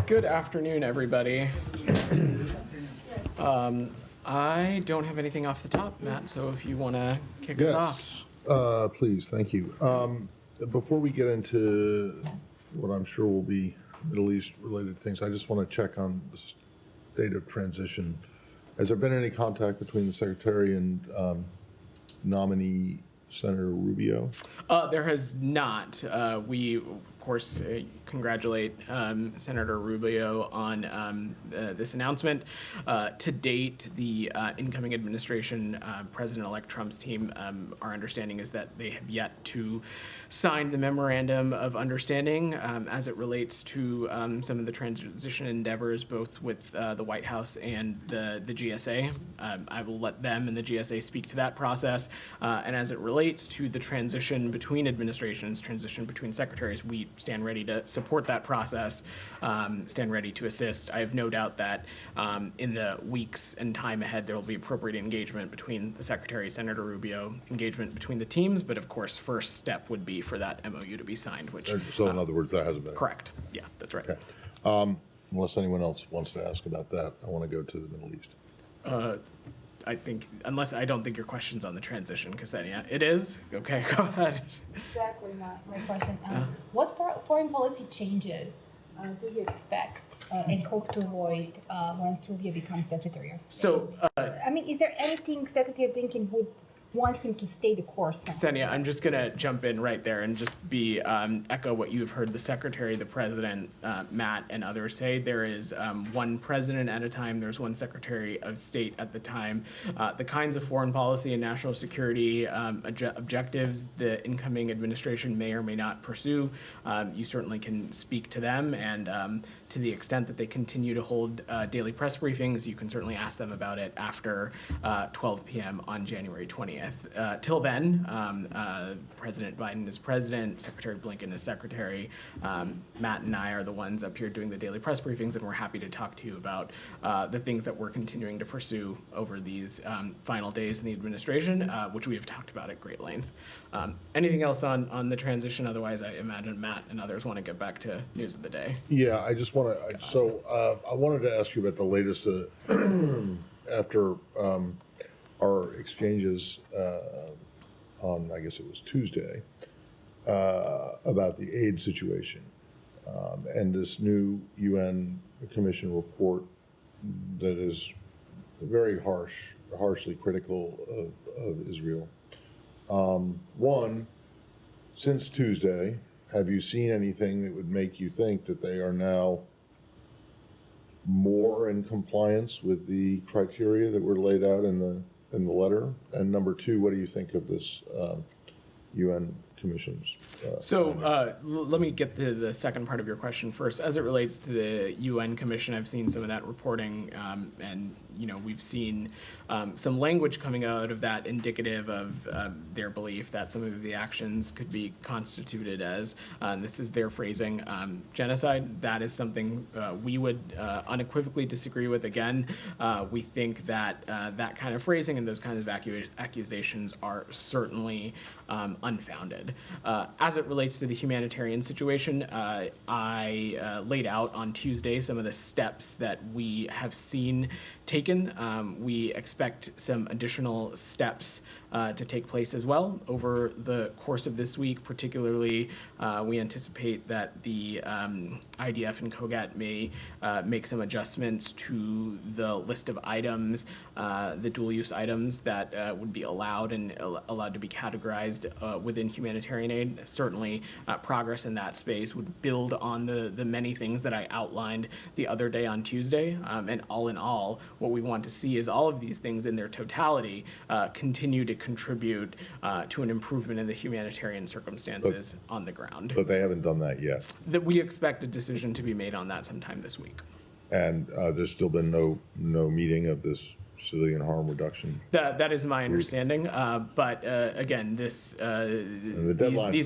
Good afternoon, everybody. I don't have anything off the top, Matt, so if you want to kick us off. Please, thank you. Before we get into what I'm sure will be Middle East-related things, I just want to check on the state of transition. Has there been any contact between the Secretary and nominee Senator Rubio? There has not. We, of course, congratulate Senator Rubio on this announcement. To date, the incoming administration, President-elect Trump's team, our understanding is that they have yet to sign the memorandum of understanding as it relates to some of the transition endeavors, both with the White House and the GSA. I will let them and the GSA speak to that process. And as it relates to the transition between administrations, transition between secretaries, we stand ready to support that process, stand ready to assist. I have no doubt that in the weeks and time ahead, there will be appropriate engagement between the Secretary, Senator Rubio, engagement between the teams, but of course, first step would be for that MOU to be signed, which... So in other words, that hasn't been... Correct. Yeah, that's right. Okay. Unless anyone else wants to ask about that, I want to go to the Middle East. I think, I don't think your question's on the transition, Ksenia. It is? Okay, go ahead. Exactly my question. What foreign policy changes do you expect and hope to avoid once Rubio becomes Secretary of State? So, I mean, is there anything Secretary Blinken would want him to stay the course? Ksenia, I'm just going to jump in right there and just echo what you've heard the Secretary, the President, Matt, and others say. There is one President at a time. There's one Secretary of State at the time. The kinds of foreign policy and national security objectives the incoming administration may or may not pursue, you certainly can speak to them. And to the extent that they continue to hold daily press briefings, you can certainly ask them about it after 12 p.m. on January 20th. Till then, President Biden is president, Secretary Blinken is secretary. Matt and I are the ones up here doing the daily press briefings, and we're happy to talk to you about the things that we're continuing to pursue over these final days in the administration, which we have talked about at great length. Anything else on the transition? Otherwise, I imagine Matt and others want to get back to news of the day. Yeah, I just want to, I wanted to ask you about the latest after our exchanges on, I guess it was Tuesday, about the aid situation and this new UN Commission report that is very harshly critical of Israel. One, since Tuesday, have you seen anything that would make you think that they are now more in compliance with the criteria that were laid out in the letter? And number two, what do you think of this UN Commission's? Let me get to the second part of your question first. As it relates to the UN Commission, I've seen some of that reporting, and we've seen some language coming out of that indicative of their belief that some of the actions could be constituted as, and this is their phrasing, genocide. That is something we would unequivocally disagree with. Again, we think that that kind of phrasing and those kinds of accusations are certainly unfounded. As it relates to the humanitarian situation, I laid out on Tuesday some of the steps that we have seen taken. We expect some additional steps to take place as well over the course of this week. Particularly, we anticipate that the IDF and COGAT may make some adjustments to the list of items, the dual-use items that would be allowed to be categorized within humanitarian aid. Certainly, progress in that space would build on the many things that I outlined the other day on Tuesday. And all in all, what we want to see is all of these things in their totality continue to contribute to an improvement in the humanitarian circumstances on the ground. But they haven't done that yet. That we expect a decision to be made on that sometime this week. And there's still been no meeting of this civilian harm reduction. That is my understanding. But again, these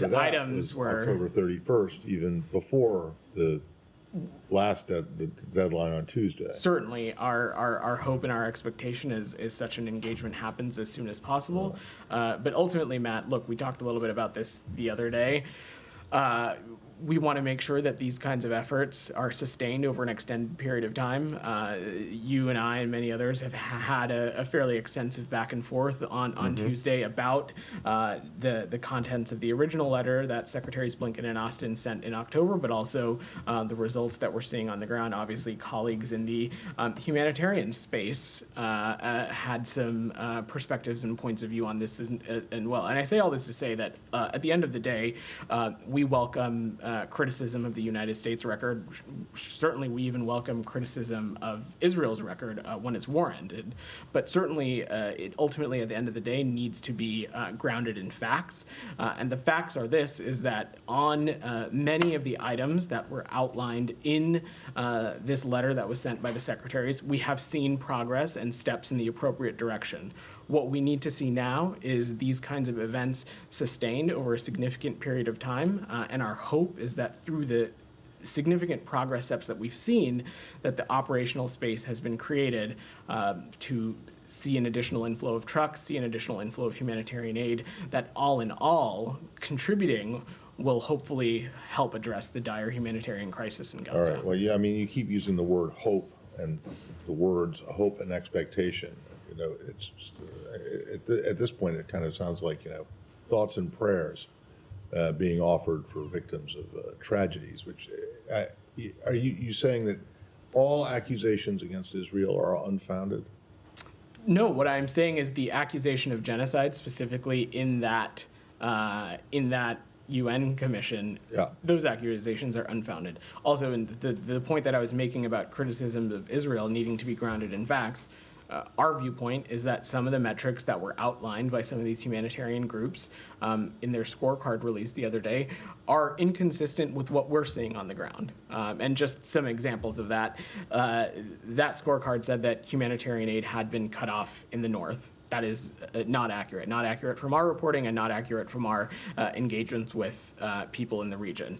items were October 31st, even before the last the deadline on Tuesday. Certainly, our hope and our expectation is such an engagement happens as soon as possible. But ultimately, Matt, look, we talked a little bit about this the other day. we want to make sure that these kinds of efforts are sustained over an extended period of time. You and I and many others have had a fairly extensive back and forth on Tuesday about the contents of the original letter that Secretaries Blinken and Austin sent in October, but also the results that we're seeing on the ground. Obviously, colleagues in the humanitarian space had some perspectives and points of view on this and well. And I say all this to say that at the end of the day, we welcome criticism of the United States record. Certainly, we even welcome criticism of Israel's record when it's warranted. But certainly, it ultimately, at the end of the day, needs to be grounded in facts. And the facts are this, is that on many of the items that were outlined in this letter that was sent by the secretaries, we have seen progress and steps in the appropriate direction. What we need to see now is these kinds of events sustained over a significant period of time, and our hope is that through the significant progress steps that we've seen, that the operational space has been created to see an additional inflow of trucks, see an additional inflow of humanitarian aid, that all in all, contributing will hopefully help address the dire humanitarian crisis in Gaza. All right, well, yeah, I mean, you keep using the word hope and the words hope and expectation. You know, it's just, at this point, it kind of sounds like, you know, thoughts and prayers being offered for victims of tragedies, which are you saying that all accusations against Israel are unfounded? No, what I'm saying is the accusation of genocide, specifically in that UN commission, those accusations are unfounded. Also, in the point that I was making about criticism of Israel needing to be grounded in facts, our viewpoint is that some of the metrics that were outlined by some of these humanitarian groups in their scorecard release the other day are inconsistent with what we're seeing on the ground. And just some examples of that, that scorecard said that humanitarian aid had been cut off in the north. That is not accurate from our reporting and not accurate from our engagements with people in the region.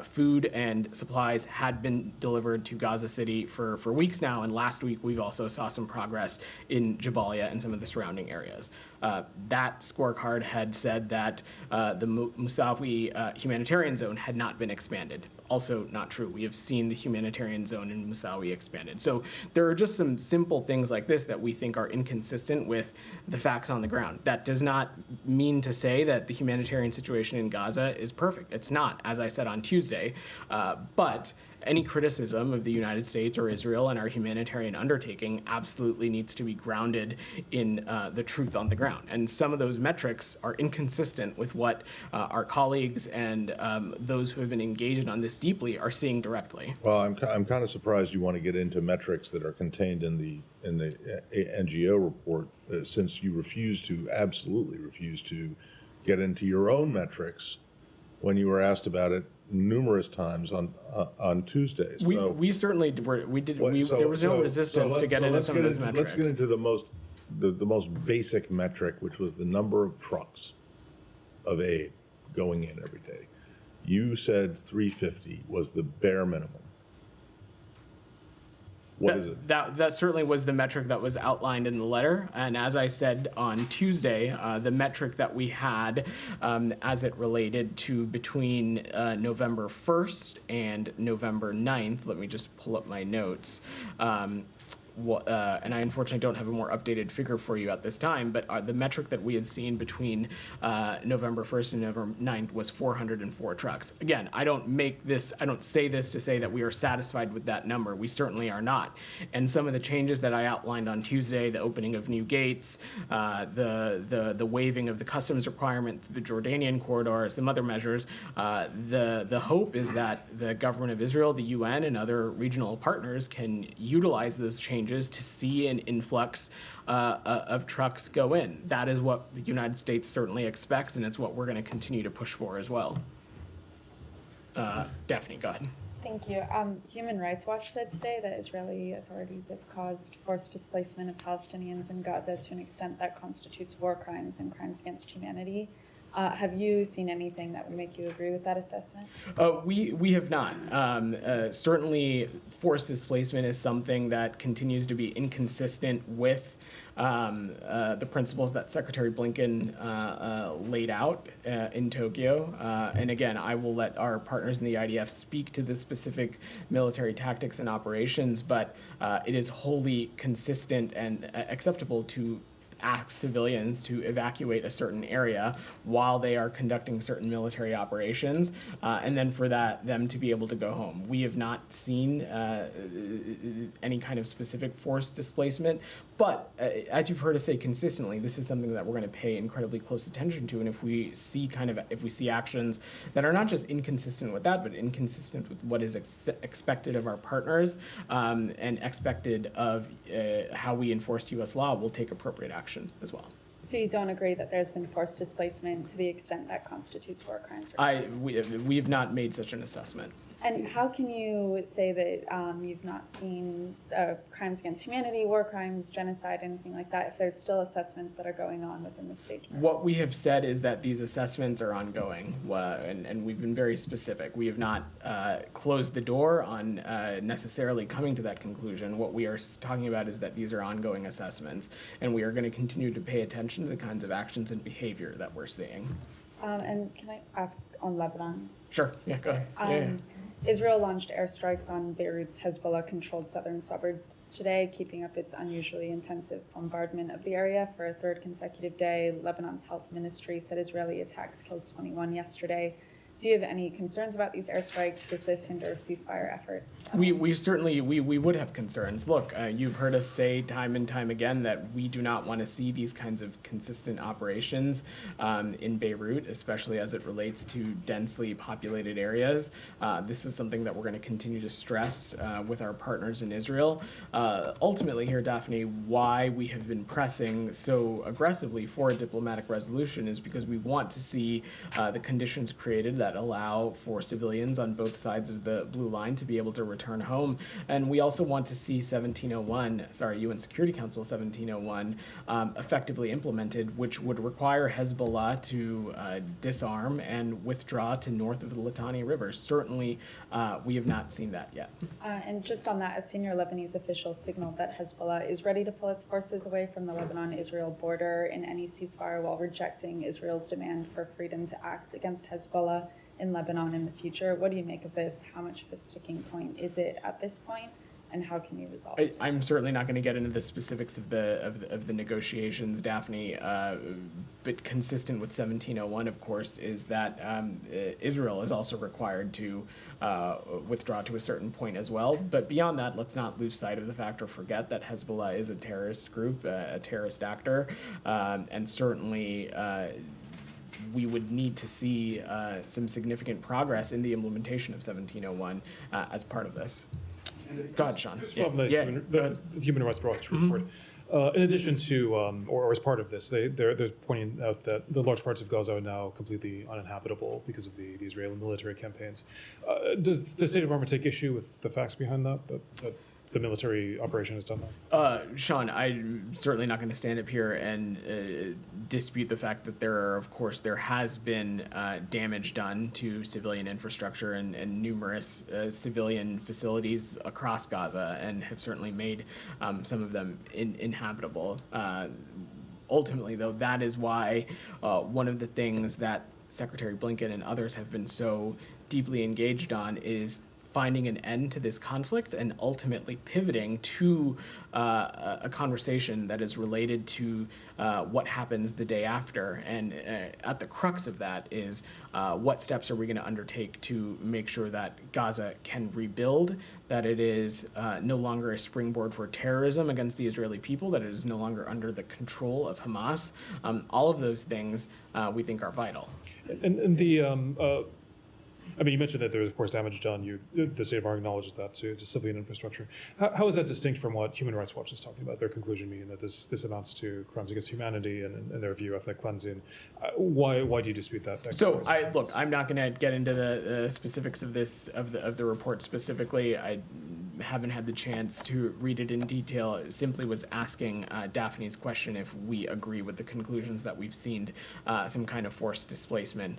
Food and supplies had been delivered to Gaza City for weeks now, and last week we've also saw some progress in Jabalia and some of the surrounding areas. That scorecard had said that the Musawi humanitarian zone had not been expanded. Also not true. We have seen the humanitarian zone in Musawi expanded. So there are just some simple things like this that we think are inconsistent with the facts on the ground. That does not mean to say that the humanitarian situation in Gaza is perfect. It's not, as I said on Tuesday, but any criticism of the United States or Israel and our humanitarian undertaking absolutely needs to be grounded in the truth on the ground. And some of those metrics are inconsistent with what our colleagues and those who have been engaged on this deeply are seeing directly. Well, I'm kind of surprised you want to get into metrics that are contained in the NGO report, since you absolutely refuse to get into your own metrics when you were asked about it numerous times on Tuesdays. We certainly were. There was no resistance to get into some of those metrics. Let's get into the most basic metric, which was the number of trucks of aid going in every day. You said 350 was the bare minimum. What is it? That certainly was the metric that was outlined in the letter. And as I said on Tuesday, the metric that we had as it related to between November 1st and November 9th, let me just pull up my notes. And I unfortunately don't have a more updated figure for you at this time, but the metric that we had seen between November 1st and November 9th was 404 trucks. Again, I don't say this to say that we are satisfied with that number. We certainly are not. And some of the changes that I outlined on Tuesday, the opening of new gates, the waiving of the customs requirement, the Jordanian corridor, some other measures, the hope is that the government of Israel, the UN, and other regional partners can utilize those changes to see an influx of trucks go in. That is what the United States certainly expects, and it's what we're going to continue to push for as well. Daphne, go ahead. Thank you. Human Rights Watch said today that Israeli authorities have caused forced displacement of Palestinians in Gaza to an extent that constitutes war crimes and crimes against humanity. Have you seen anything that would make you agree with that assessment? We have not. Certainly, forced displacement is something that continues to be inconsistent with the principles that Secretary Blinken laid out in Tokyo. And again, I will let our partners in the IDF speak to the specific military tactics and operations, but it is wholly consistent and acceptable to ask civilians to evacuate a certain area while they are conducting certain military operations, and then for them to be able to go home. We have not seen any kind of specific forced displacement, but as you've heard us say consistently, this is something that we're going to pay incredibly close attention to, and if we see actions that are not just inconsistent with that, but inconsistent with what is expected of our partners and expected of how we enforce U.S. law, we'll take appropriate action as well. So you don't agree that there's been forced displacement to the extent that constitutes war crimes? We have not made such an assessment. And how can you say that you've not seen crimes against humanity, war crimes, genocide, anything like that, if there's still assessments that are going on within the state? What we have said is that these assessments are ongoing, and we've been very specific. We have not closed the door on necessarily coming to that conclusion. What we are talking about is that these are ongoing assessments, and we are going to continue to pay attention to the kinds of actions and behavior that we're seeing. And can I ask on Lebanon? Sure. Yeah, go ahead. Israel launched airstrikes on Beirut's Hezbollah-controlled southern suburbs today, keeping up its unusually intensive bombardment of the area for a third consecutive day. Lebanon's health ministry said Israeli attacks killed 21 yesterday. Do you have any concerns about these airstrikes? Does this hinder ceasefire efforts? We certainly would have concerns. Look, you've heard us say time and time again that we do not want to see these kinds of consistent operations in Beirut, especially as it relates to densely populated areas. This is something that we're going to continue to stress with our partners in Israel. Ultimately here, Daphne, why we have been pressing so aggressively for a diplomatic resolution is because we want to see the conditions created that allow for civilians on both sides of the blue line to be able to return home. And we also want to see UN Security Council 1701 effectively implemented, which would require Hezbollah to disarm and withdraw to north of the Litani River. Certainly, we have not seen that yet. And just on that, a senior Lebanese official signaled that Hezbollah is ready to pull its forces away from the Lebanon-Israel border in any ceasefire while rejecting Israel's demand for freedom to act against Hezbollah in Lebanon in the future. What do you make of this? How much of a sticking point is it at this point, and how can you resolve it? I'm certainly not going to get into the specifics of the negotiations, Daphne, but consistent with 1701, of course, is that Israel is also required to withdraw to a certain point as well. But beyond that, let's not lose sight of the fact or forget that Hezbollah is a terrorist group, a terrorist actor, and certainly we would need to see some significant progress in the implementation of 1701 as part of this. Go ahead, Sean. From the Human Rights Watch report. In addition to, or as part of this, they're pointing out that the large parts of Gaza are now completely uninhabitable because of the Israeli military campaigns. Does the State Department take issue with the facts behind that the military operation has done that? Sean, I'm certainly not going to stand up here and dispute the fact that there has been damage done to civilian infrastructure and numerous civilian facilities across Gaza, and have certainly made some of them inhabitable. Ultimately, though, that is why one of the things that Secretary Blinken and others have been so deeply engaged on is finding an end to this conflict and ultimately pivoting to a conversation that is related to what happens the day after. And at the crux of that is what steps are we going to undertake to make sure that Gaza can rebuild, that it is no longer a springboard for terrorism against the Israeli people, that it is no longer under the control of Hamas. All of those things we think are vital. And the I mean, you mentioned that there was, of course, damage done. The State Department acknowledges that to civilian infrastructure. How is that distinct from what Human Rights Watch is talking about, their conclusion being that this amounts to crimes against humanity and, in their view, ethnic cleansing? Why do you dispute that? So, I'm not going to get into the specifics of the report specifically. haven't had the chance to read it in detail. It simply was asking Daphne's question if we agree with the conclusions that we've seen some kind of forced displacement,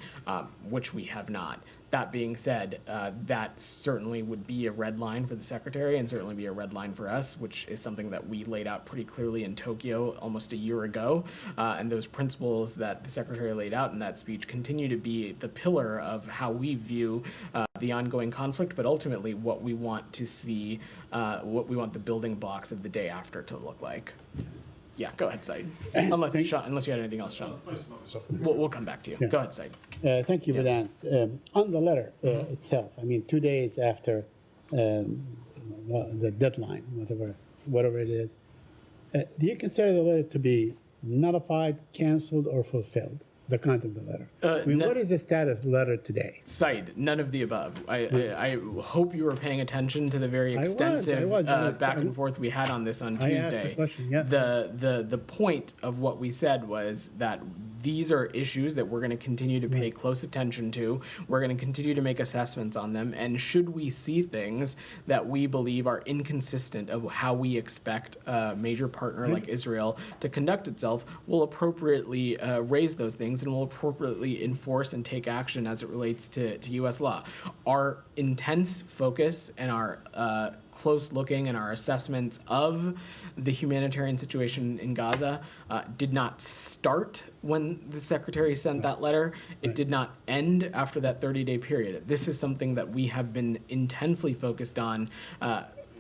which we have not. That being said, that certainly would be a red line for the Secretary and certainly be a red line for us, which is something that we laid out pretty clearly in Tokyo almost a year ago. And those principles that the Secretary laid out in that speech continue to be the pillar of how we view the ongoing conflict, but ultimately what we want to see, what we want the building blocks of the day after to look like. Yeah, go ahead, Said. Unless you had anything else, Sean. We'll come back to you. Yeah. Go ahead, Said. Thank you, Vedant. On the letter itself, I mean, 2 days after the deadline, whatever it is, do you consider the letter to be nullified, canceled, or fulfilled? The content of the letter. What is the status of the letter today? Said, none of the above. I hope you were paying attention to the very extensive back and forth we had on this on Tuesday. I asked the question, yeah. The point of what we said was that these are issues that we're going to continue to pay close attention to. We're going to continue to make assessments on them. And should we see things that we believe are inconsistent of how we expect a major partner like Israel to conduct itself, we'll appropriately raise those things and will appropriately enforce and take action as it relates to U.S. law. Our intense focus and our close looking and our assessments of the humanitarian situation in Gaza did not start when the Secretary sent that letter. It did not end after that 30-day period. This is something that we have been intensely focused on,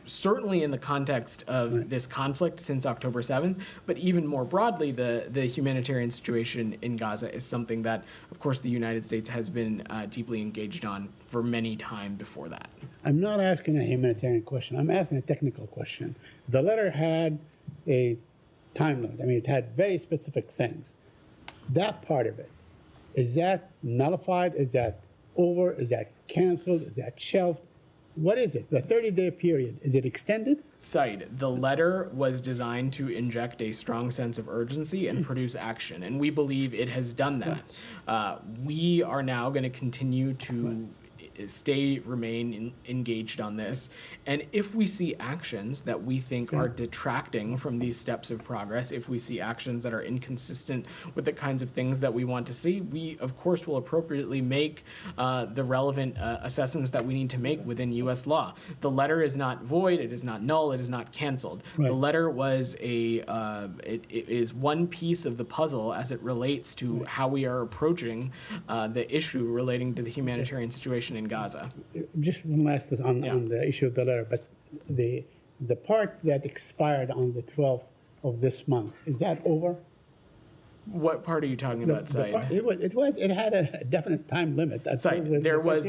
certainly in the context of this conflict since October 7th, but even more broadly, the humanitarian situation in Gaza is something that, of course, the United States has been deeply engaged on for many time before that. I'm not asking a humanitarian question. I'm asking a technical question. The letter had a time limit. I mean, it had very specific things. That part of it, is that nullified? Is that over? Is that canceled? Is that shelved? What is it? The 30-day period, is it extended? Said, the letter was designed to inject a strong sense of urgency and produce action, and we believe it has done that. We are now going to continue to remain engaged on this. And if we see actions that we think are detracting from these steps of progress, if we see actions that are inconsistent with the kinds of things that we want to see, we, of course, will appropriately make the relevant assessments that we need to make within U.S. law. The letter is not void, it is not null, it is not canceled. The letter was it is one piece of the puzzle as it relates to how we are approaching the issue relating to the humanitarian situation in Gaza. Just one last thing on the issue of the letter, but the part that expired on the 12th of this month, is that over? What part are you talking about, Said? It had a definite time limit. That's Said, there was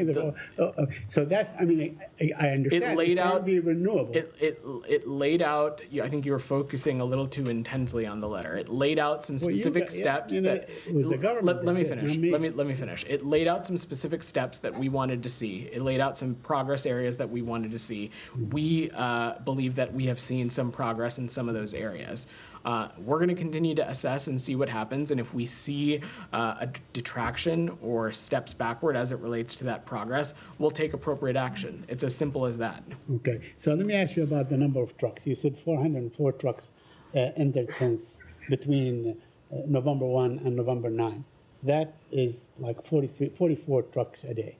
so that, I mean, I understand. It laid out, be renewable. It laid out. I think you were focusing a little too intensely on the letter. It laid out some specific steps that. It was the government. Let me finish. Let me finish. It laid out some specific steps that we wanted to see. It laid out some progress areas that we wanted to see. We believe that we have seen some progress in some of those areas. We're going to continue to assess and see what happens, and if we see a detraction or steps backward as it relates to that progress, we'll take appropriate action. It's as simple as that. Okay, so let me ask you about the number of trucks. You said 404 trucks entered since between November 1 and November 9. That is like 44 trucks a day.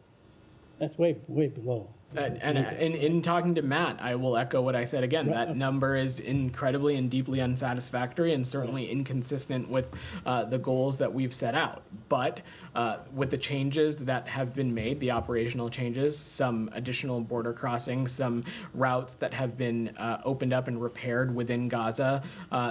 That's way below. And in talking to Matt, I will echo what I said again. That number is incredibly and deeply unsatisfactory and certainly inconsistent with the goals that we've set out. But with the changes that have been made, the operational changes, some additional border crossings, some routes that have been opened up and repaired within Gaza,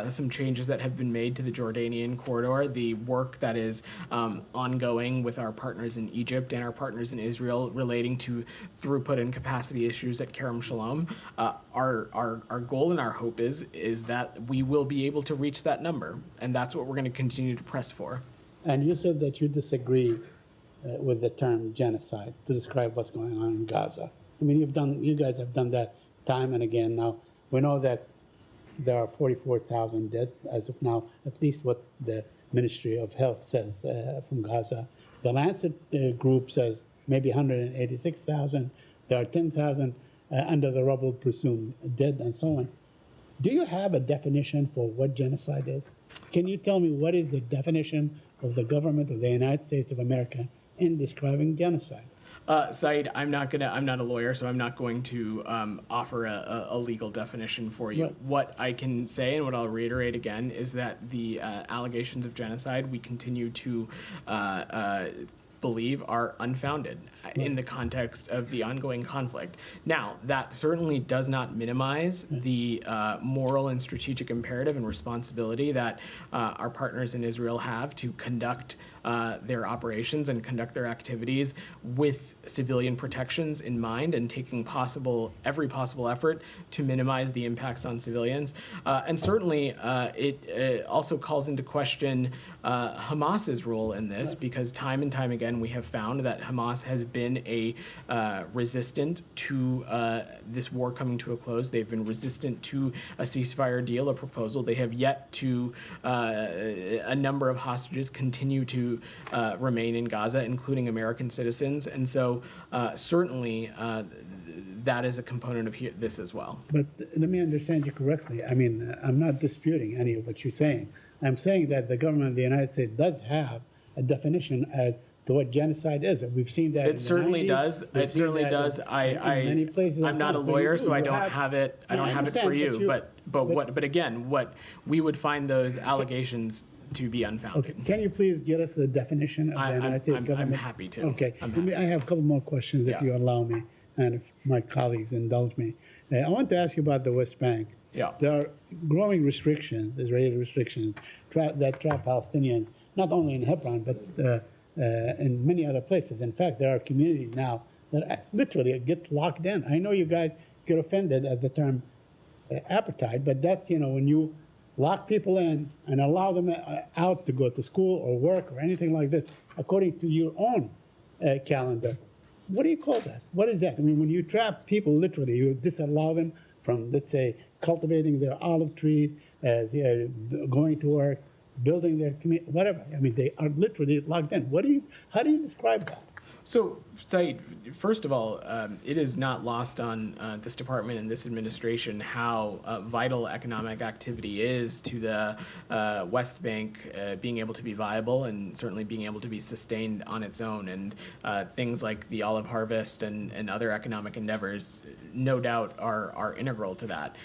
some changes that have been made to the Jordanian corridor, the work that is ongoing with our partners in Egypt and our partners in Israel relating to throughput and capacity issues at Kerem Shalom. Our goal and our hope is that we will be able to reach that number, and that's what we're going to continue to press for. And you said that you disagree with the term genocide to describe what's going on in Gaza. I mean, you guys have done that time and again. Now we know that there are 44,000 dead as of now, at least what the Ministry of Health says from Gaza. The Lancet group says maybe 186,000. There are 10,000 under the rubble, presumed dead, and so on. Do you have a definition for what genocide is? Can you tell me what is the definition of the government of the United States of America in describing genocide? Said, I'm not a lawyer, so I'm not going to offer a legal definition for you. Right. What I can say, and what I'll reiterate again, is that the allegations of genocide we continue to believe are unfounded in the context of the ongoing conflict. Now, that certainly does not minimize the moral and strategic imperative and responsibility that our partners in Israel have to conduct their operations and conduct their activities with civilian protections in mind and taking every possible effort to minimize the impacts on civilians. And certainly it also calls into question Hamas's role in this, because time and time again we have found that Hamas has been a resistant to this war coming to a close. They've been resistant to a ceasefire deal, a proposal. They have yet to, a number of hostages continue to remain in Gaza, including American citizens. And so certainly that is a component of this as well. But let me understand you correctly. I mean, I'm not disputing any of what you're saying. I'm saying that the government of the United States does have a definition as to what genocide is. We've seen that. It certainly does. It certainly does. Many places. I'm not a lawyer, so I don't have it. I don't have it for you. But again, what we would find those allegations to be unfounded. Okay. Can you please get us the definition of the United States government? I'm happy to. Okay. I have a couple more questions, if you allow me, and if my colleagues indulge me. I want to ask you about the West Bank. Yeah. There are growing restrictions, Israeli restrictions, that trap Palestinians, not only in Hebron, but in many other places. In fact, there are communities now that literally get locked in. I know you guys get offended at the term apartheid, but that's, when you lock people in and allow them out to go to school or work or anything like this, according to your own calendar. What do you call that? What is that? I mean, when you trap people, literally, you disallow them from, let's say, cultivating their olive trees, going to work, building their community, whatever. I mean, they are literally locked in. How do you describe that? So, Said, first of all, it is not lost on this department and this administration how vital economic activity is to the West Bank being able to be viable and certainly being able to be sustained on its own. And things like the olive harvest and other economic endeavors, no doubt, are integral to that.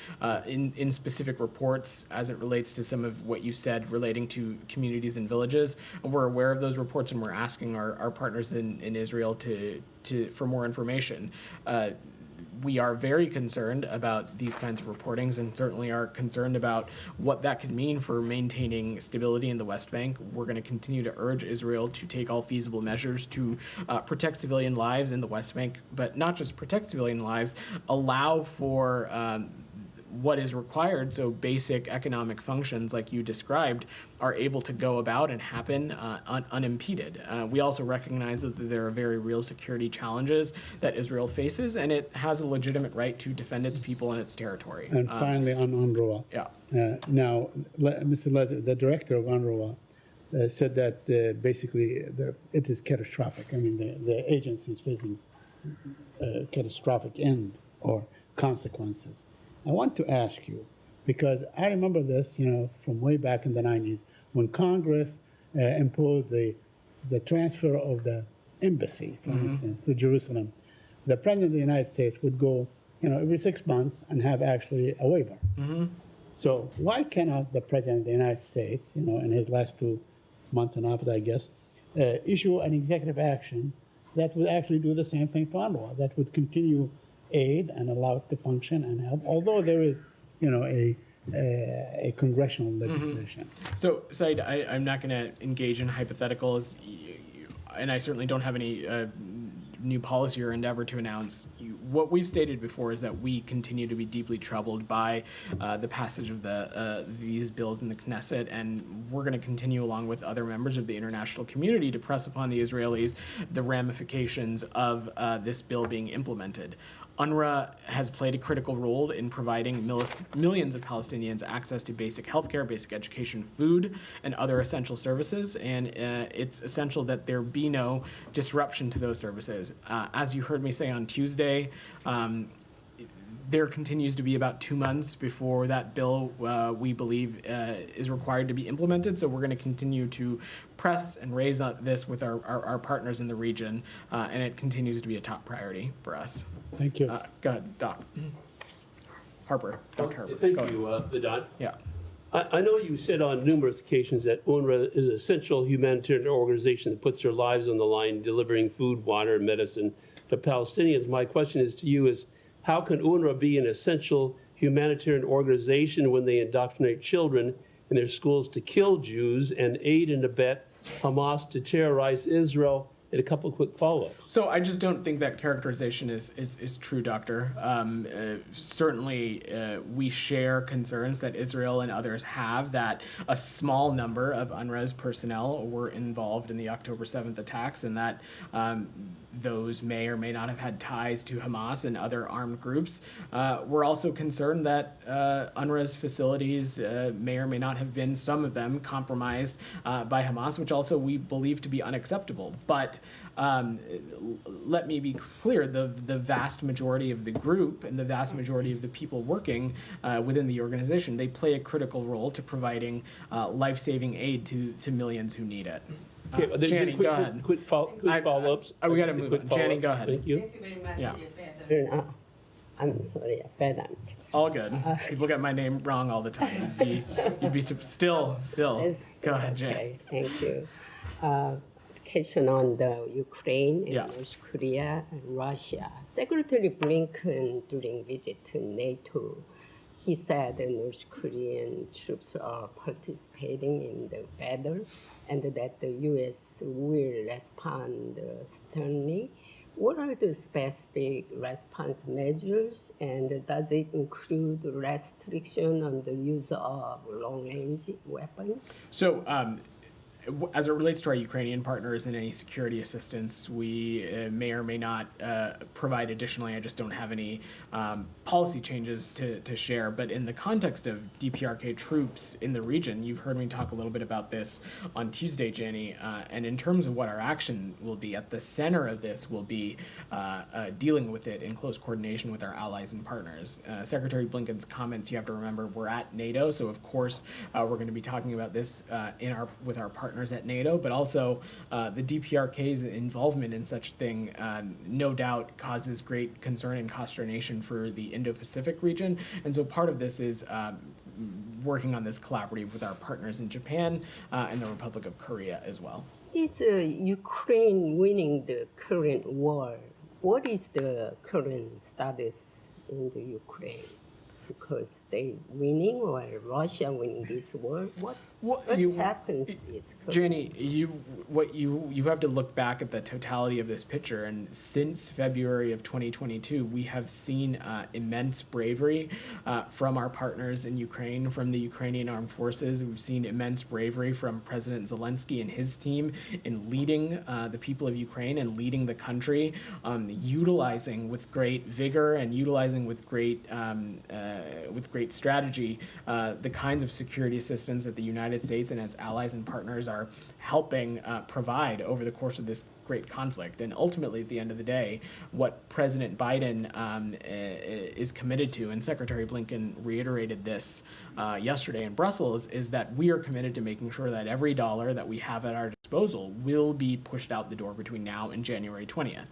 In specific reports, as it relates to some of what you said relating to communities and villages, we're aware of those reports and we're asking our partners in Israel for more information. We are very concerned about these kinds of reportings and certainly are concerned about what that could mean for maintaining stability in the West Bank. We're going to continue to urge Israel to take all feasible measures to protect civilian lives in the West Bank, but not just protect civilian lives, allow for what is required so basic economic functions like you described are able to go about and happen unimpeded. We also recognize that there are very real security challenges that Israel faces, and it has a legitimate right to defend its people and its territory. And finally, on UNRWA. Yeah. Now, Mr. Lezer, the director of UNRWA, said that basically it is catastrophic. I mean, the agency is facing catastrophic end or consequences. I want to ask you, because I remember this, from way back in the 90s, when Congress imposed the transfer of the embassy, for instance, to Jerusalem. The President of the United States would go, every 6 months and have actually a waiver. So why cannot the President of the United States, in his last 2 months and a half, I guess, issue an executive action that would actually do the same thing for UNRWA, that would continue aid and allow it to function and help, although there is, a congressional legislation. So, Said, I'm not going to engage in hypotheticals, and I certainly don't have any new policy or endeavor to announce. What we've stated before is that we continue to be deeply troubled by the passage of these bills in the Knesset, and we're going to continue along with other members of the international community to press upon the Israelis the ramifications of this bill being implemented. UNRWA has played a critical role in providing millions of Palestinians access to basic healthcare, basic education, food, and other essential services, and it's essential that there be no disruption to those services. As you heard me say on Tuesday, there continues to be about 2 months before that bill, we believe, is required to be implemented. So we're going to continue to press and raise this with our partners in the region, and it continues to be a top priority for us. Thank you. Go ahead, Doc. Harper, Dr. Harper. Thank Go ahead. you, Vedant. Yeah. I know you said on numerous occasions that UNRWA is an essential humanitarian organization that puts their lives on the line, delivering food, water, and medicine to Palestinians. My question is to you is, how can UNRWA be an essential humanitarian organization when they indoctrinate children in their schools to kill Jews and aid and abet Hamas to terrorize Israel? And a couple of quick follow-ups. So I just don't think that characterization is true, Doctor. Certainly, we share concerns that Israel and others have that a small number of UNRWA's personnel were involved in the October 7th attacks, and that those may or may not have had ties to Hamas and other armed groups. We're also concerned that UNRWA's facilities may or may not have been, some of them, compromised by Hamas, which also we believe to be unacceptable. But let me be clear, the vast majority of the group and the vast majority of the people working within the organization, they play a critical role to providing life-saving aid to millions who need it. Jani, go ahead. Quick follow-ups. We got to move on. Jani, go ahead. Thank you. Thank you very much, Yeah. Vedant. I'm sorry, Vedant. All good. People get my name wrong all the time. You'd be still. Go ahead, Jani. Okay, thank you. Question on the Ukraine and Yeah. North Korea and Russia. Secretary Blinken, during visit to NATO, he said the North Korean troops are participating in the battle and that the U.S. will respond sternly. What are the specific response measures, and does it include restriction on the use of long-range weapons? So, as it relates to our Ukrainian partners and any security assistance, we may or may not provide additionally. I just don't have any policy changes to share. But in the context of DPRK troops in the region, you've heard me talk a little bit about this on Tuesday, Jani. And in terms of what our action will be, at the center of this will be dealing with it in close coordination with our allies and partners. Secretary Blinken's comments, you have to remember, we're at NATO, so of course we're going to be talking about this with our partners at NATO, but also the DPRK's involvement in such a thing no doubt causes great concern and consternation for the Indo-Pacific region. And so part of this is working on this collaborative with our partners in Japan and the Republic of Korea as well. Is Ukraine winning the current war? What is the current status in the Ukraine? Because they winning or Russia winning this war? What happens is Jani, you have to look back at the totality of this picture, and since February of 2022, we have seen immense bravery from our partners in Ukraine, from the Ukrainian armed forces. We've seen immense bravery from President Zelensky and his team in leading the people of Ukraine and leading the country, utilizing with great vigor and utilizing with great strategy the kinds of security assistance that the United States and its allies and partners are helping provide over the course of this great conflict. And ultimately, at the end of the day, what President Biden is committed to, and Secretary Blinken reiterated this yesterday in Brussels, is that we are committed to making sure that every dollar that we have at our disposal will be pushed out the door between now and January 20th.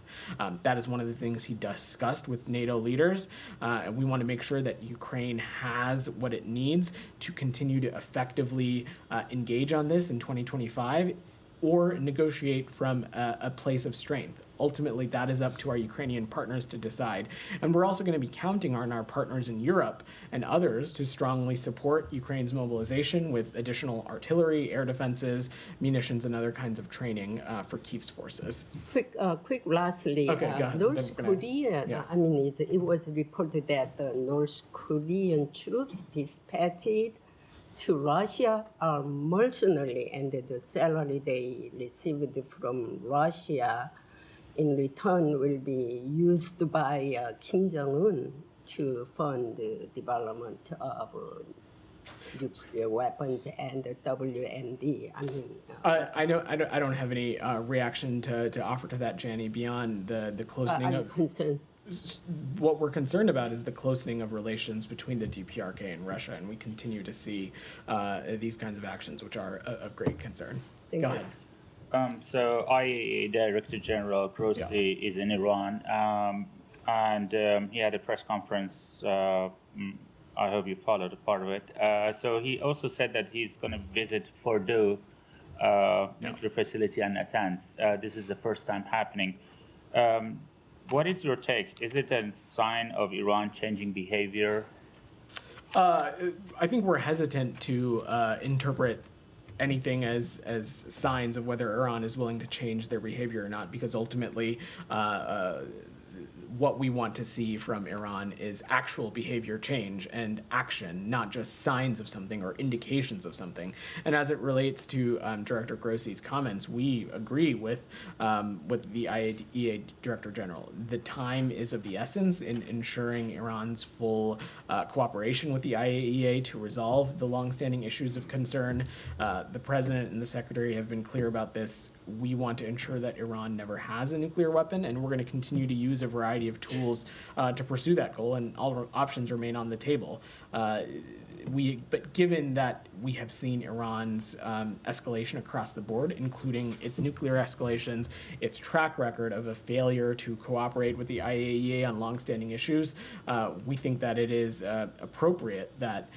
That is one of the things he discussed with NATO leaders. And we want to make sure that Ukraine has what it needs to continue to effectively engage on this in 2025 or negotiate from a place of strength. Ultimately, that is up to our Ukrainian partners to decide. And we're also going to be counting on our partners in Europe and others to strongly support Ukraine's mobilization with additional artillery, air defenses, munitions, and other kinds of training for Kyiv's forces. Quick lastly, Okay, go ahead. North Korea, yeah. I mean, it was reported that the North Korean troops dispatched to Russia are mercenary, and the salary they received from Russia in return will be used by Kim Jong-un to fund the development of nuclear weapons and WMD. I mean, I don't have any reaction to offer to that, Jani, beyond the closing I'm of. concerned. what we're concerned about is the closening of relations between the DPRK and Russia, and we continue to see these kinds of actions, which are of great concern. Go ahead. So IAEA Director General Grossi is in Iran, and he had a press conference. I hope you followed a part of it. So he also said that he's going to visit Fordow nuclear facility and Natanz. This is the first time happening. What is your take? Is it a sign of Iran changing behavior? I think we're hesitant to interpret anything as signs of whether Iran is willing to change their behavior or not, because ultimately what we want to see from Iran is actual behavior change and action, not just signs of something or indications of something. And as it relates to Director Grossi's comments, we agree with the IAEA Director General. The time is of the essence in ensuring Iran's full cooperation with the IAEA to resolve the longstanding issues of concern. The President and the Secretary have been clear about this. We want to ensure that Iran never has a nuclear weapon, and we're going to continue to use a variety of tools to pursue that goal, and all options remain on the table. But given that we have seen Iran's escalation across the board, including its nuclear escalations, its track record of a failure to cooperate with the IAEA on longstanding issues, we think that it is appropriate that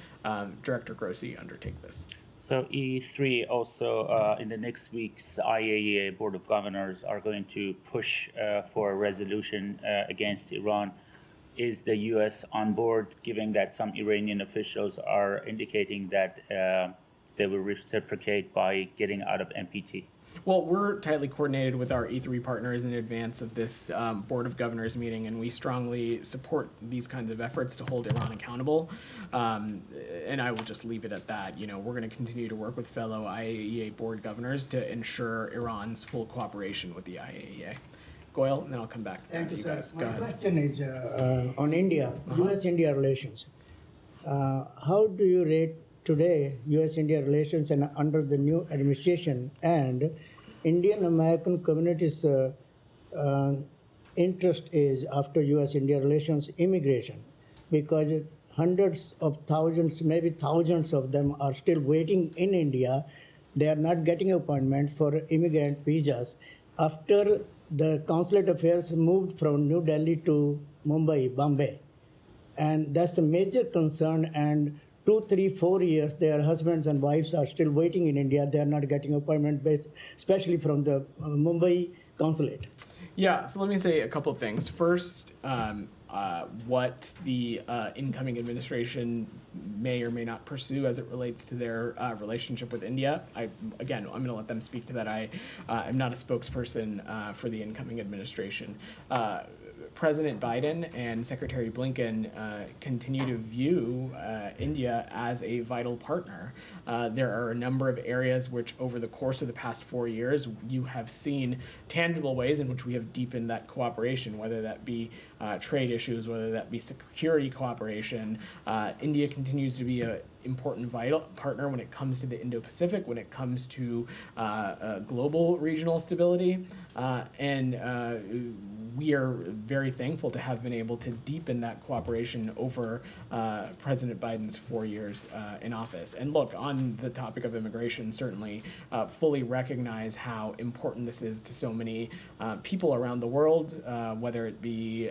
Director Grossi undertake this. So E3 also, in the next week's IAEA Board of Governors are going to push for a resolution against Iran. Is the U.S. on board, given that some Iranian officials are indicating that they will reciprocate by getting out of NPT? Well, we're tightly coordinated with our E3 partners in advance of this Board of Governors meeting, and we strongly support these kinds of efforts to hold Iran accountable. And I will just leave it at that. You know, we're going to continue to work with fellow IAEA Board Governors to ensure Iran's full cooperation with the IAEA. Goyle, and then I'll come back to you guys. My question is on India, U.S.-India relations. How do you rate today U.S.-India relations and under the new administration and Indian-American communities' interest is after U.S.-India relations immigration? Because hundreds of thousands, maybe thousands of them are still waiting in India. They are not getting appointments for immigrant visas. After the consulate affairs moved from New Delhi to Mumbai, Bombay. And that's a major concern. And 2, 3, 4 years, their husbands and wives are still waiting in India. They are not getting appointment based, especially from the Mumbai consulate. Yeah, so let me say a couple things. First, what the incoming administration may or may not pursue as it relates to their relationship with India. I'm going to let them speak to that. I'm not a spokesperson for the incoming administration. President Biden and Secretary Blinken continue to view India as a vital partner. There are a number of areas which over the course of the past 4 years, you have seen tangible ways in which we have deepened that cooperation, whether that be trade issues, whether that be security cooperation. India continues to be an important vital partner when it comes to the Indo-Pacific, when it comes to global regional stability. And we are very thankful to have been able to deepen that cooperation over President Biden's 4 years in office. And look, on the topic of immigration, certainly fully recognize how important this is to so many people around the world, whether it be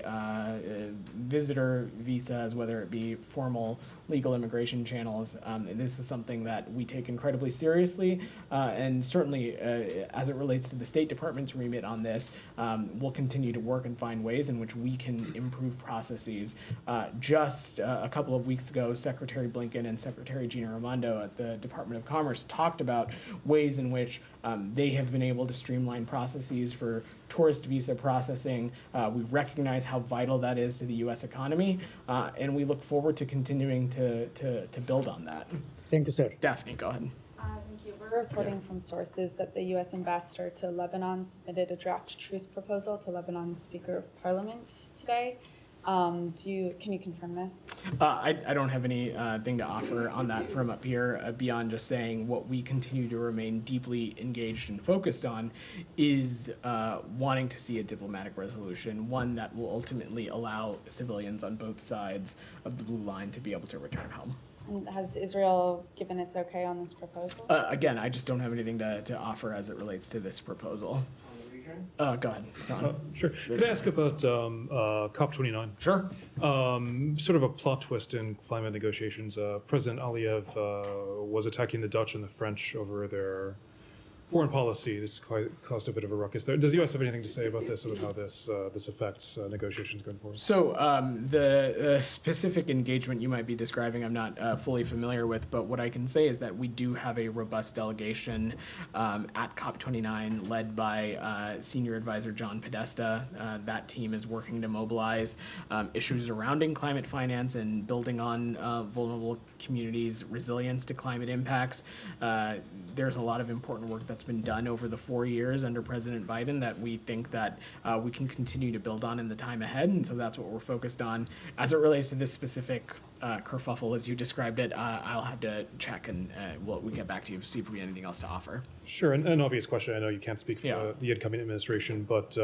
visitor visas, whether it be formal legal immigration channels. And this is something that we take incredibly seriously. And certainly, as it relates to the State Department's remit on this, we'll continue to work and find ways in which we can improve processes. Just a couple of weeks ago, Secretary Blinken and Secretary Gina Raimondo at the Department of Commerce talked about ways in which they have been able to streamline processes for tourist visa processing. We recognize how vital that is to the U.S. economy, and we look forward to continuing to build on that. Thank you, sir. Daphne, go ahead. Thank you. We're reporting from sources that the U.S. ambassador to Lebanon submitted a draft truce proposal to Lebanon's Speaker of Parliament today. Can you confirm this? I don't have anything to offer on that from up here beyond just saying what we continue to remain deeply engaged and focused on is wanting to see a diplomatic resolution, one that will ultimately allow civilians on both sides of the blue line to be able to return home. And has Israel given its okay on this proposal? Again, I just don't have anything to offer as it relates to this proposal. Go ahead, Sean. Sure. Could I ask about COP29? Sure. Sort of a plot twist in climate negotiations. President Aliyev was attacking the Dutch and the French over their foreign policy. It's caused a bit of a ruckus there. Does the U.S. have anything to say about this, about how this affects negotiations going forward? So the specific engagement you might be describing, I'm not fully familiar with, but what I can say is that we do have a robust delegation at COP29 led by Senior Advisor John Podesta. That team is working to mobilize issues surrounding climate finance and building on vulnerable communities' resilience to climate impacts. There's a lot of important work that's been done over the 4 years under President Biden that we think that we can continue to build on in the time ahead, and so that's what we're focused on. As it relates to this specific kerfuffle, as you described it, I'll have to check and we'll get back to you to see if we have anything else to offer. Sure, and an obvious question, I know you can't speak for the incoming administration, but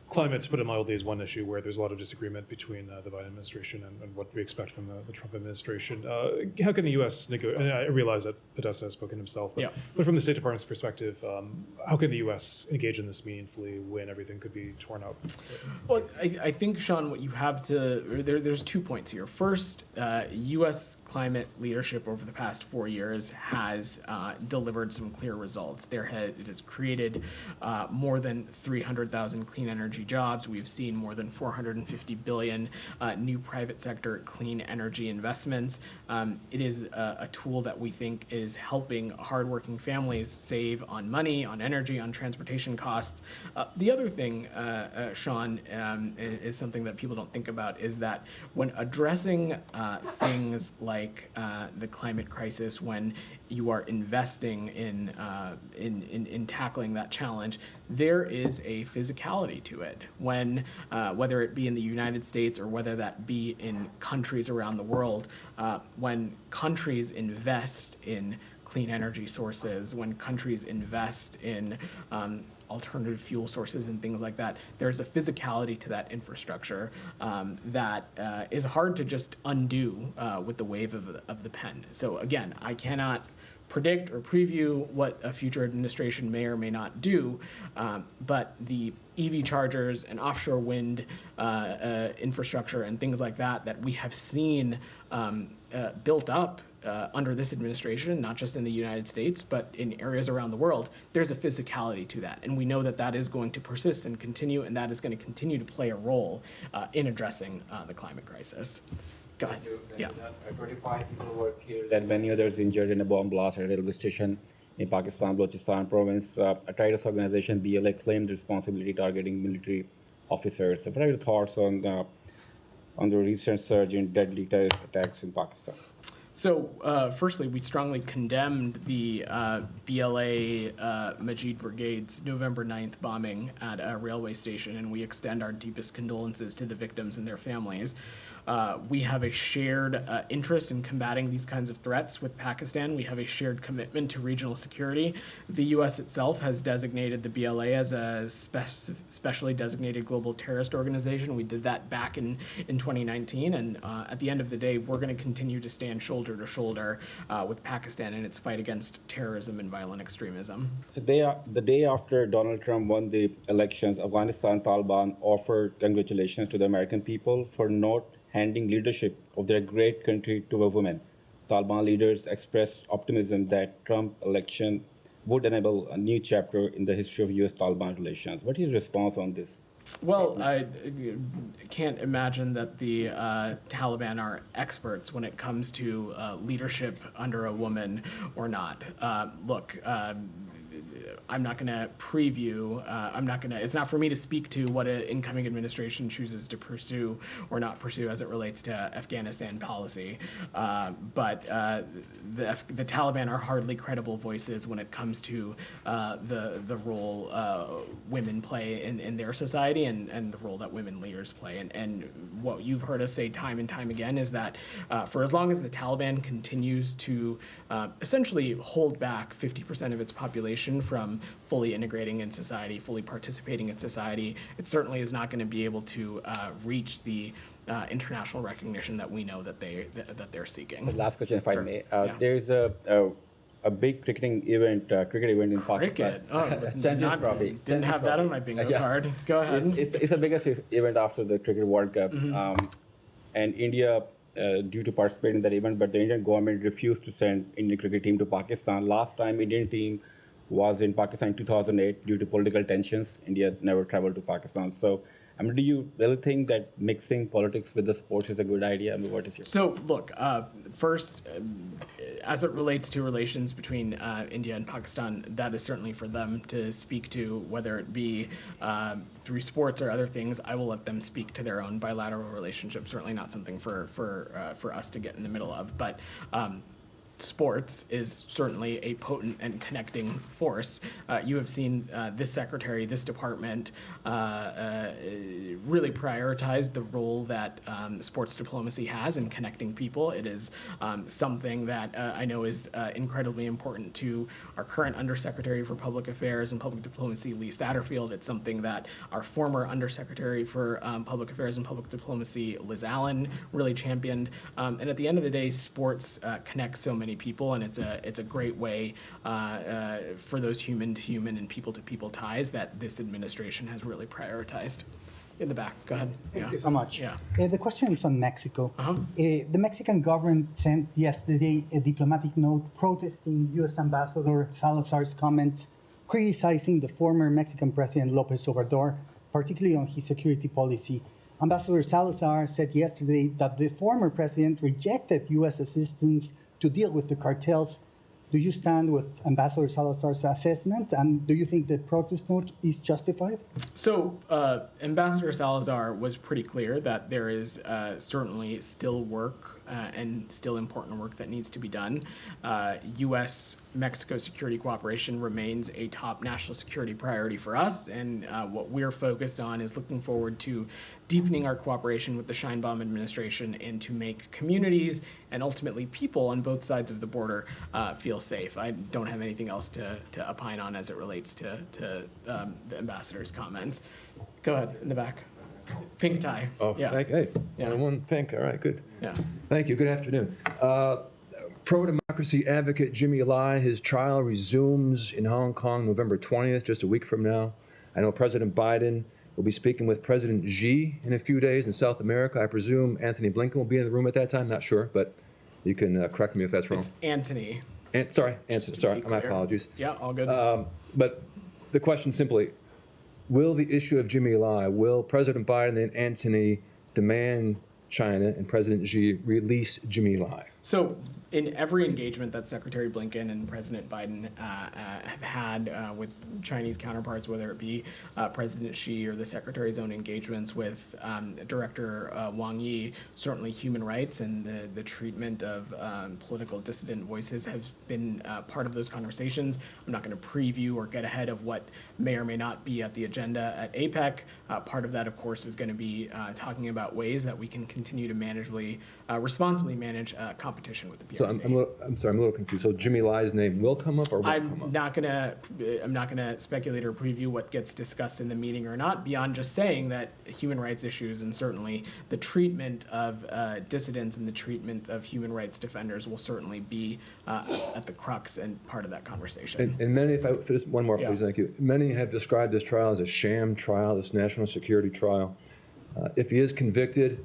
climate, to put it mildly, is one issue where there's a lot of disagreement between the Biden administration and what we expect from the Trump administration. How can the U.S. negotiate? And I realize that Podesta has spoken himself, but from the State Department's perspective, how can the U.S. engage in this meaningfully when everything could be torn up? Well, I think, Sean, what you have to, there's 2 points here. First, U.S. climate leadership over the past 4 years has delivered some clear results. It has created more than 300,000 clean energy jobs. We've seen more than 450 billion new private sector clean energy investments. It is a tool that we think is helping hardworking families save on money, on energy, on transportation costs. The other thing, Sean, is something that people don't think about, is that when addressing things like the climate crisis, when you are investing in tackling that challenge, there is a physicality to it. When whether it be in the United States or whether that be in countries around the world, when countries invest in clean energy sources, when countries invest in alternative fuel sources and things like that, there's a physicality to that infrastructure that is hard to just undo with the wave of the pen. So again, I cannot predict or preview what a future administration may or may not do, but the EV chargers and offshore wind infrastructure and things like that we have seen built up under this administration, not just in the United States, but in areas around the world, there's a physicality to that. And we know that that is going to persist and continue, and that is going to continue to play a role in addressing the climate crisis. Go ahead. Yeah. 25 people were killed and many others injured in a bomb blast at a railway station in Pakistan, Balochistan province. A terrorist organization, BLA, claimed responsibility targeting military officers. So what are your thoughts on the recent surge in deadly terrorist attacks in Pakistan? So, firstly, we strongly condemned the BLA Majid Brigade's November 9th bombing at a railway station, and we extend our deepest condolences to the victims and their families. We have a shared interest in combating these kinds of threats with Pakistan. We have a shared commitment to regional security. The U.S. itself has designated the BLA as a specially designated global terrorist organization. We did that back in 2019, and at the end of the day, we're going to continue to stand shoulder to shoulder with Pakistan in its fight against terrorism and violent extremism. The day after Donald Trump won the elections, Afghanistan Taliban offered congratulations to the American people for not handing leadership of their great country to a woman. Taliban leaders expressed optimism that Trump election would enable a new chapter in the history of U.S.-Taliban relations. What is your response on this? Well, I can't imagine that the Taliban are experts when it comes to leadership under a woman or not. Look, I'm not going to preview. It's not for me to speak to what an incoming administration chooses to pursue or not pursue as it relates to Afghanistan policy. But the Taliban are hardly credible voices when it comes to the role women play in their society and the role that women leaders play. And what you've heard us say time and time again is that for as long as the Taliban continues to essentially hold back 50% of its population from fully integrating in society, fully participating in society, it certainly is not going to be able to reach the international recognition that we know that they're seeking. The last question, if I Sure. may. Yeah. There's a big cricketing event, cricket event in Cricket. Pakistan. Didn't have that on my bingo card. Go ahead. It's the biggest event after the Cricket World Cup. And India, due to participate in that event, but the Indian government refused to send Indian cricket team to Pakistan. Last time Indian team was in Pakistan in 2008 due to political tensions. India never traveled to Pakistan. So, I mean, do you really think that mixing politics with the sports is a good idea? I mean, what is your... So, look, first, as it relates to relations between India and Pakistan, that is certainly for them to speak to, whether it be through sports or other things. I will let them speak to their own bilateral relationship. Certainly not something for us to get in the middle of. But sports is certainly a potent and connecting force. You have seen this secretary, this department really prioritize the role that sports diplomacy has in connecting people. It is something that I know is incredibly important to our current Undersecretary for Public Affairs and Public Diplomacy, Lee Satterfield. It's something that our former Undersecretary for Public Affairs and Public Diplomacy, Liz Allen, really championed. And at the end of the day, sports connects so many people, and it's a great way for those human-to-human and people-to-people ties that this administration has really prioritized. In the back, go ahead. Thank you so much. Yeah. The question is on Mexico. The Mexican government sent yesterday a diplomatic note protesting U.S. Ambassador Salazar's comments, criticizing the former Mexican President López Obrador, particularly on his security policy. Ambassador Salazar said yesterday that the former president rejected U.S. assistance to deal with the cartels. Do you stand with Ambassador Salazar's assessment, and do you think the protest note is justified? So Ambassador Salazar was pretty clear that there is certainly still work and still important work that needs to be done. U.S.-Mexico security cooperation remains a top national security priority for us, and what we're focused on is looking forward to deepening our cooperation with the Sheinbaum administration and to make communities and ultimately people on both sides of the border feel safe. I don't have anything else to opine on as it relates to the ambassador's comments. Go ahead, in the back. Pink tie. Oh, yeah. Hey, Yeah. one pink. All right, good. Yeah. Thank you. Good afternoon. Pro-democracy advocate Jimmy Lai, his trial resumes in Hong Kong November 20th, just a week from now. I know President Biden will be speaking with President Xi in a few days in South America. I presume Anthony Blinken will be in the room at that time. Not sure, but you can correct me if that's wrong. It's Antony. Sorry, my apologies. Yeah, all good. But the question simply, will the issue of Jimmy Lai, will President Biden and Antony demand China and President Xi release Jimmy Lai? So in every engagement that Secretary Blinken and President Biden have had with Chinese counterparts, whether it be President Xi or the Secretary's own engagements with Director Wang Yi, certainly human rights and the treatment of political dissident voices have been part of those conversations. I'm not going to preview or get ahead of what may or may not be at the agenda at APEC. Part of that, of course, is going to be talking about ways that we can continue to responsibly manage competition with the PRC. So I'm sorry, I'm a little confused. So Jimmy Lai's name will come up or won't come up? I'm not gonna speculate or preview what gets discussed in the meeting or not, beyond just saying that human rights issues and certainly the treatment of dissidents and the treatment of human rights defenders will certainly be at the crux and part of that conversation. And many, just one more, Yeah. please, thank you. Many have described this trial as a sham trial, this national security trial. If he is convicted,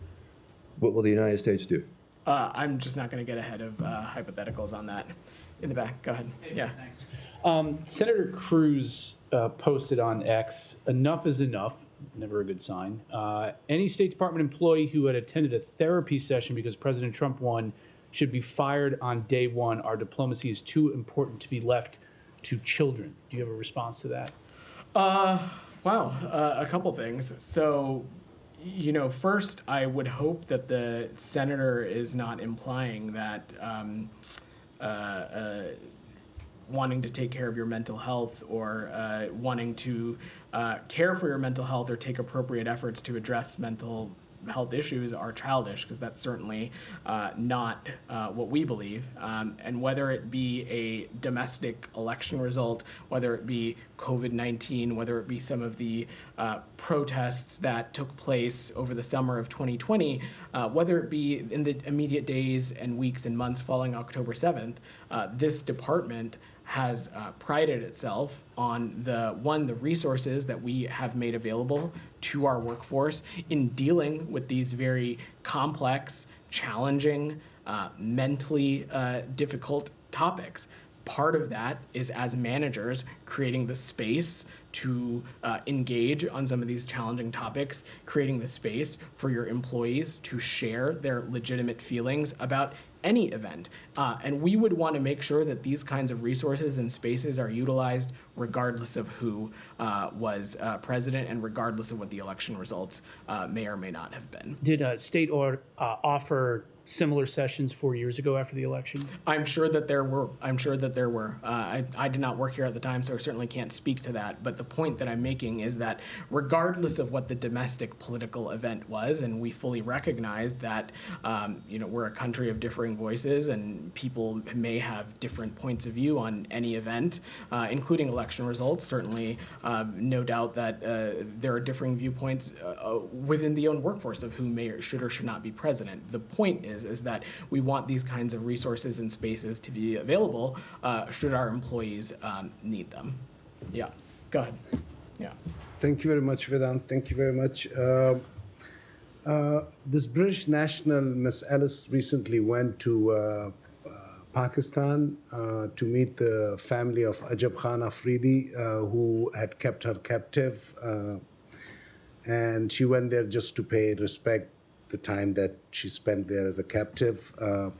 what will the United States do? I'm just not going to get ahead of hypotheticals on that. In the back, go ahead. Yeah. Thanks. Senator Cruz posted on X, "Enough is enough," never a good sign. "Any State Department employee who had attended a therapy session because President Trump won should be fired on day one. Our diplomacy is too important to be left to children. Do you have a response to that? Wow, a couple things. So, first, I would hope that the senator is not implying that wanting to take care of your mental health or wanting to care for your mental health or take appropriate efforts to address mental health issues are childish, because that's certainly not what we believe. And whether it be a domestic election result, whether it be COVID-19, whether it be some of the protests that took place over the summer of 2020, whether it be in the immediate days and weeks and months following October 7th, this department has prided itself on the resources that we have made available to our workforce in dealing with these very complex, challenging, mentally difficult topics. Part of that is, as managers, creating the space to engage on some of these challenging topics, creating the space for your employees to share their legitimate feelings about any event. And we would want to make sure that these kinds of resources and spaces are utilized regardless of who was president and regardless of what the election results may or may not have been. Did state offer similar sessions 4 years ago after the election? I'm sure that there were. I did not work here at the time, so I certainly can't speak to that. But the point that I'm making is that regardless of what the domestic political event was, and we fully recognize that we're a country of differing voices and people may have different points of view on any event, including election results. Certainly, no doubt that there are differing viewpoints within the own workforce of who may or should not be president. The point is that we want these kinds of resources and spaces to be available should our employees need them. Yeah, go ahead. Yeah. Thank you very much, Vedant. Thank you very much. This British national, Miss Ellis, recently went to Pakistan to meet the family of Ajab Khan Afridi, who had kept her captive. And she went there just to pay respect the time that she spent there as a captive.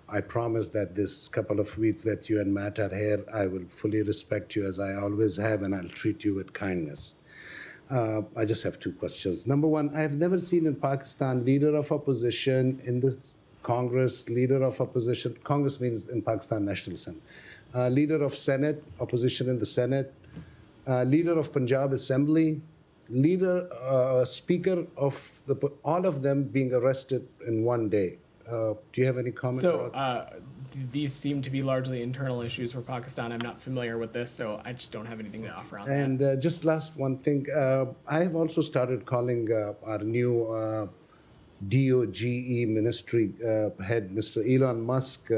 I promise that this couple of weeks that you and Matt are here, I will fully respect you as I always have, and I'll treat you with kindness. I just have two questions. Number one, I have never seen in Pakistan leader of opposition in this Congress, leader of opposition, Congress means in Pakistan National Assembly, leader of Senate, opposition in the Senate, leader of Punjab Assembly, leader, speaker of all of them being arrested in one day. Do you have any comment? So these seem to be largely internal issues for Pakistan. I'm not familiar with this, so I just don't have anything to offer on that. And just last one thing, I have also started calling our new DOGE ministry head, Mr. Elon Musk.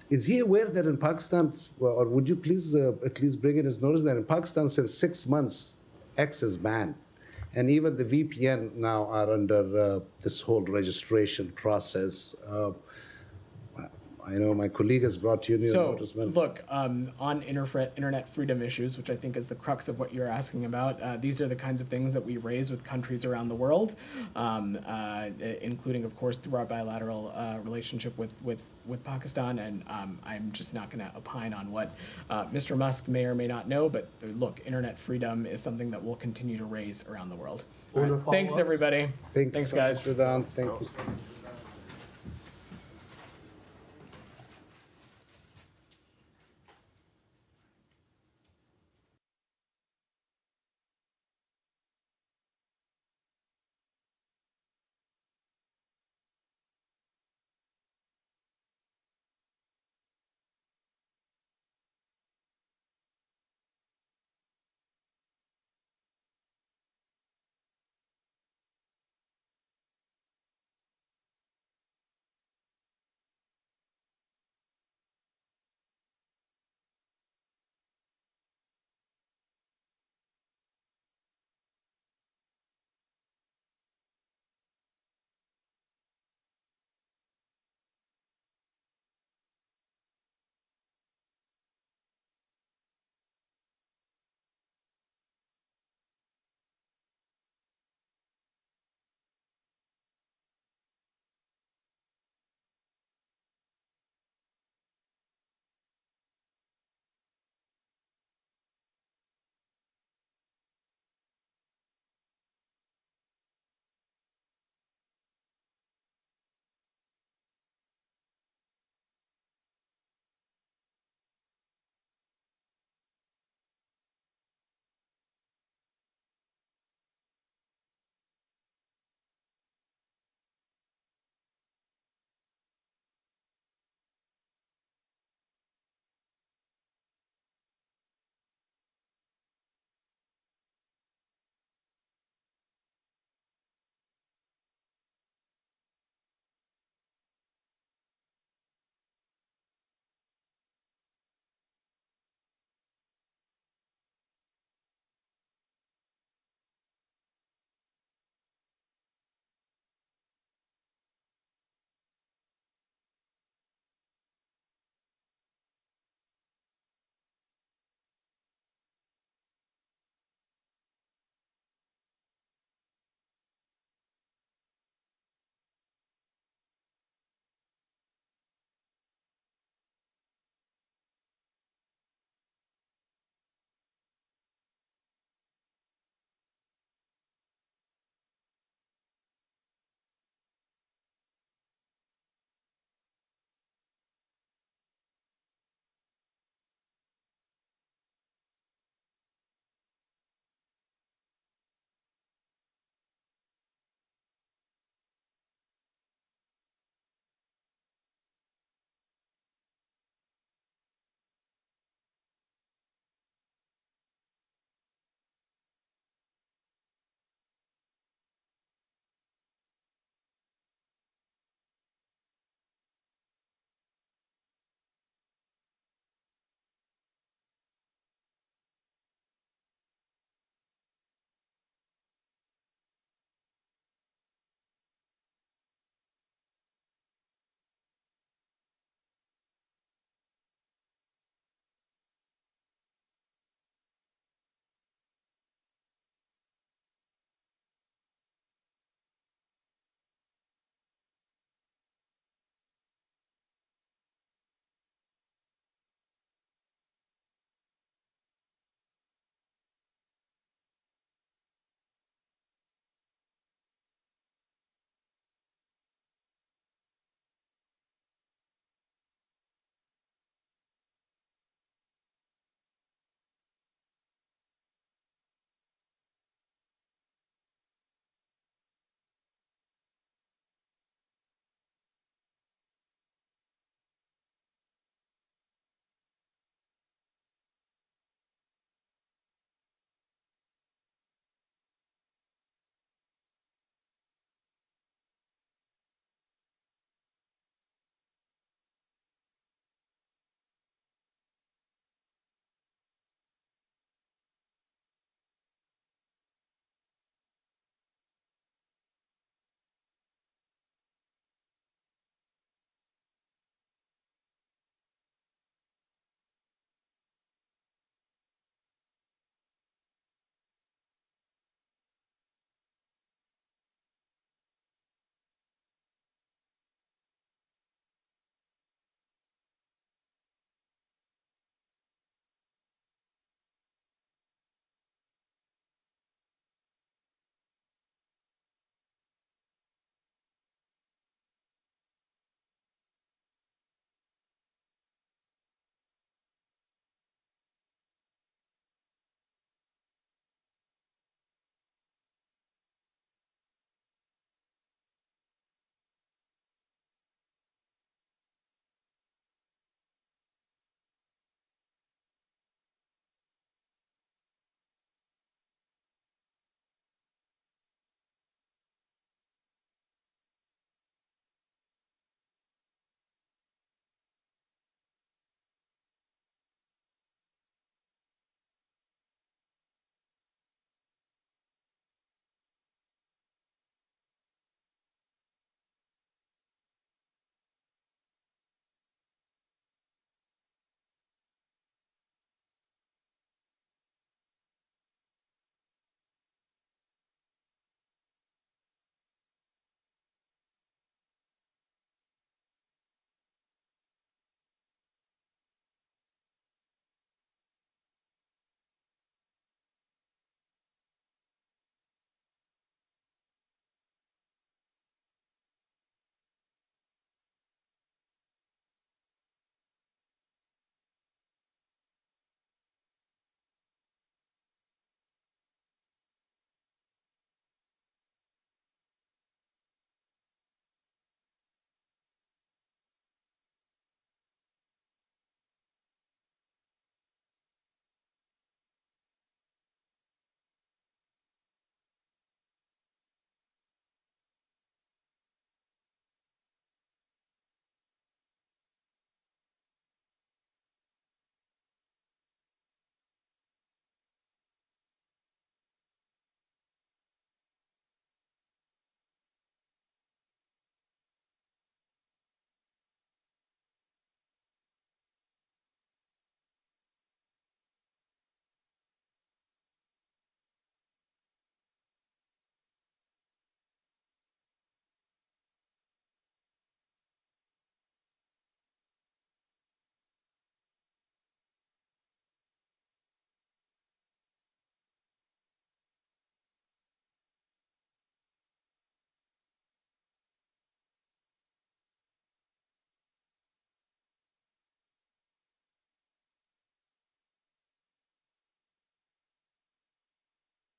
Is he aware that in Pakistan, or would you please at least bring in his notice that in Pakistan since 6 months, X is banned. And even the VPN now are under this whole registration process. I know my colleague has brought you new notice. So, look, on internet freedom issues, which I think is the crux of what you're asking about, these are the kinds of things that we raise with countries around the world, including, of course, through our bilateral relationship with Pakistan. And I'm just not going to opine on what Mr. Musk may or may not know. But look, internet freedom is something that we'll continue to raise around the world. All right. Thanks, everybody. Thanks, guys. Thank you.